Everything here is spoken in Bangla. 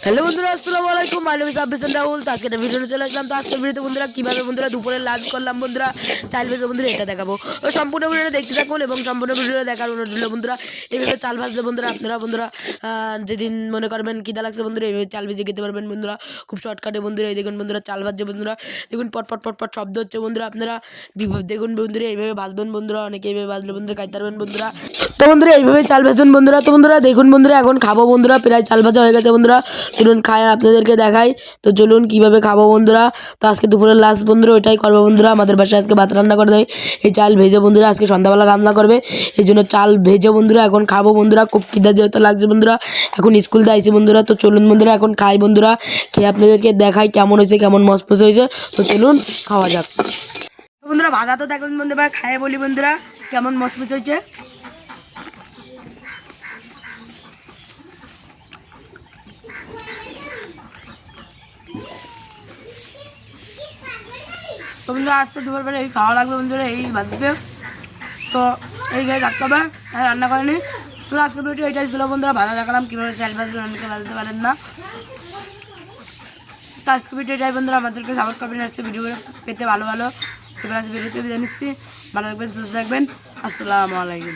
হ্যালো বন্ধুরা, আসসালামু আলাইকুম। My name is Abbas Rahul. তো আজকে একটা ভিডিও চলে আসলাম। তো আজকের ভিডিওতে বন্ধুরা কীভাবে বন্ধুরা দুপুরে লাঞ্চ করলাম বন্ধুরা চাল ভেজে বন্ধুরা এটা দেখাবো। তো সম্পূর্ণ ভিডিওটা দেখতে থাকুন এবং সম্পূর্ণ ভিডিওটা দেখার অনুরোধ রইল বন্ধুরা। এইভাবে চাল ভাজলে বন্ধুরা আপনারা বন্ধুরা যেদিন মনে করবেন খিদা লাগছে বন্ধুরা এইভাবে চাল ভেজে খেতে পারবেন বন্ধুরা। খুব শর্টকাটে বন্ধুরা। এই দেখুন বন্ধুরা চাল ভাজছে বন্ধুরা, দেখুন পট পট পট পট শব্দ হচ্ছে বন্ধুরা। আপনারা দেখুন বন্ধুরা এইভাবে ভাজবেন বন্ধুরা, অনেকে এইভাবে ভাজলে বন্ধুরা খাইতে পারবেন বন্ধুরা। তো বন্ধুরা এইভাবে চাল ভাজুন বন্ধুরা। তো বন্ধুরা দেখুন বন্ধুরা এখন খাবো বন্ধুরা, প্রায় চাল ভাজা হয়ে গেছে বন্ধুরা। চলুন খাই আপনাদেরকে দেখাই। তো চলুন কীভাবে খাবো বন্ধুরা। তো আজকে দুপুরের লাস্ট বন্ধুরা ওইটাই করবো বন্ধুরা। আমাদের বাসায় আজকে ভাত রান্না করে দেয়, এই চাল ভেজে বন্ধুরা আজকে সন্ধ্যাবেলা রান্না করবে, এই জন্য চাল ভেজে বন্ধুরা এখন খাবো বন্ধুরা। খুব খিদা যেহেতু লাগছে বন্ধুরা, এখন স্কুল দিয়ে আইসি বন্ধুরা। তো চলুন বন্ধুরা এখন খাই বন্ধুরা, খেয়ে আপনাদেরকে দেখাই কেমন হয়েছে, কেমন মসমস হয়েছে। তো চলুন খাওয়া যাক বন্ধুরা। ভাজা তো দেখবেন বন্ধুরা, খাইয়ে বলি বন্ধুরা কেমন মসমস হয়েছে। তো বন্ধুরা আজকে দুপুরবেলা এই খাওয়া লাগবে বন্ধুরা, এই ভাজতে। তো এই গায়ে রাখতে হবে, রান্না করেনি। তো আজকে ভিডিও এইটাই ছিল বন্ধুরা, ভাজা দেখালাম কীভাবে চাল ভাজবে, অনেকে ভাজতে পারেন না। তো আজকে ভিডিও এটাই বন্ধুরা, আমাদেরকে সাপোর্ট করবেন হচ্ছে ভিডিও পেতে ভালো ভালো। এবার আজকে ভিডিওতে জানিয়েছি, ভালো থাকবেন, সুস্থ থাকবেন। আসসালামু আলাইকুম।